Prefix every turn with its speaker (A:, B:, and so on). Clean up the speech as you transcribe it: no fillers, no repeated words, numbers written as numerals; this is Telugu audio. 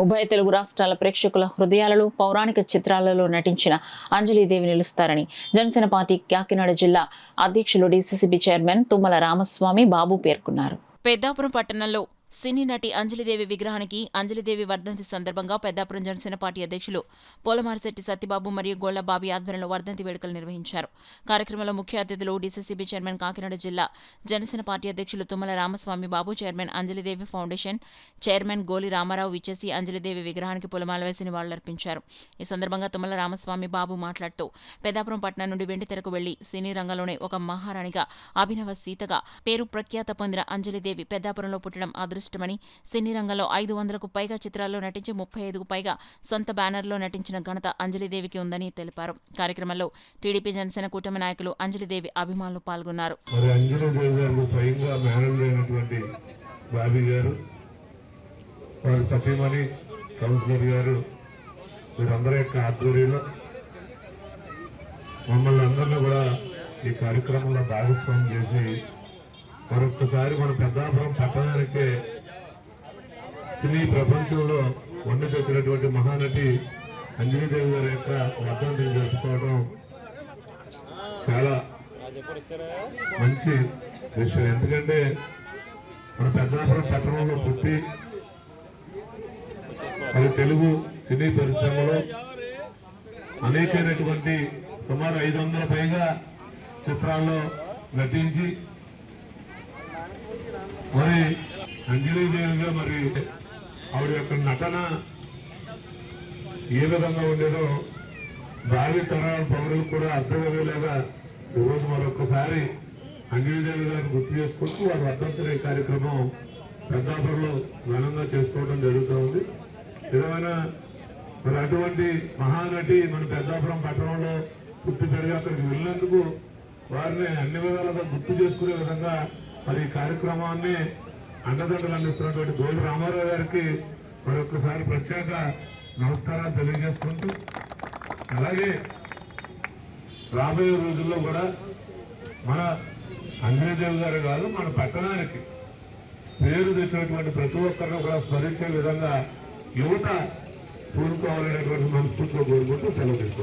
A: ఉభయ తెలుగు రాష్ట్రాల ప్రేక్షకుల హృదయాలలో పౌరాణిక చిత్రాలలో నటించిన అంజలీదేవి నిలుస్తారని జనసేన పార్టీ కాకినాడ జిల్లా అధ్యక్షులు డీసీసీబీ చైర్మన్ తుమ్మల రామస్వామి బాబు పేర్కొన్నారు.
B: పెద్దాపురం పట్టణంలో సినీ నటి అంజలీదేవి విగ్రహానికి అంజలీదేవి వర్ధంతి సందర్భంగా పెద్దాపురం జనసేన పార్టీ అధ్యక్షులు పోలమారిశెట్టి సత్యబాబు మరియు గోళ్లబాబి ఆధ్వర్యంలో వర్ధంతి వేడుకలు నిర్వహించారు. కార్యక్రమంలో ముఖ్య అతిథులు డీసీసీబీ చైర్మన్ కాకినాడ జిల్లా జనసేన పార్టీ అధ్యక్షులు తుమ్మల రామస్వామి బాబు, చైర్మన్ అంజలీదేవి ఫౌండేషన్ చైర్మన్ గోలి రామారావు విచ్చేసి అంజలీదేవి విగ్రహానికి పూలమాల వేసి నివాళులర్పించారు. ఈ సందర్భంగా తుమ్మల రామస్వామి బాబు మాట్లాడుతూ పెద్దాపురం పట్టణం నుండి వెండితెరకు వెళ్లి సినీ రంగంలోనే ఒక మహారాణిగా, అభినవ సీతగా పేరు ప్రఖ్యాత పొందిన అంజలీదేవి పెద్దాపురంలో పుట్టడం అదృష్టమని, సినీ రంగంలో 500కు పైగా చిత్రాల్లో నటించి 35కు పైగా సొంత బ్యానర్లో నటించిన ఘనత అంజలీదేవికి ఉందని తెలిపారు. కార్యక్రమంలో టీడీపీ జనసేన కూటమి నాయకులు అంజలీదేవి అభిమానులు పాల్గొన్నారు.
C: మమ్మల్ని అందరినీ కూడా ఈ కార్యక్రమంలో భాగస్వామ్యం చేసి మరొక్కసారి మన పెద్దాపురం పట్టణానికే సినీ ప్రపంచంలో వండి తెచ్చినటువంటి మహానటి అంజలీదేవి గారి యొక్క వర్ధంతిని జరుపుకోవడం చాలా మంచి విషయం. ఎందుకంటే మన పెద్దాపురం పట్టణంలో పుట్టి అది తెలుగు సినీ పరిశ్రమలో అనేకమైనటువంటి సుమారు 500 పైగా చిత్రాల్లో నటించి మరి అంజలీదేవిగా మరి ఆవిడ యొక్క నటన ఏ విధంగా ఉండేదో భావి తరాల పౌరులకు కూడా అర్థమయ్యేలాగా ఈరోజు మరొకసారి అంజలీదేవి గారిని గుర్తు చేసుకుంటూ వారి వర్ధంతి కార్యక్రమం పెద్దాపురంలో ఘనంగా చేసుకోవడం జరుగుతూ ఉంది. ఏదైనా మరి అటువంటి మహానటి మన పెద్దాపురం పట్టణంలో పుట్టి పెరిగి అక్కడికి వెళ్ళినందుకు వారిని అన్ని విధాలుగా గుర్తు చేసుకునే విధంగా మరి ఈ కార్యక్రమాన్ని అండదండలు అందిస్తున్నటువంటి గోలి రామారావు గారికి మరొకసారి ప్రత్యేక నమస్కారాలు తెలియజేసుకుంటూ, అలాగే రాబోయే రోజుల్లో కూడా మన అంజలీదేవి గారు కాదు, మన పట్టణానికి పేరు తెచ్చినటువంటి ప్రతి ఒక్కరిని కూడా స్మరించే విధంగా యువత పూనుకోవాలనేటువంటి మనస్ఫూర్తిలో కోరుకుంటూ సెలవు తీసుకుంటాం.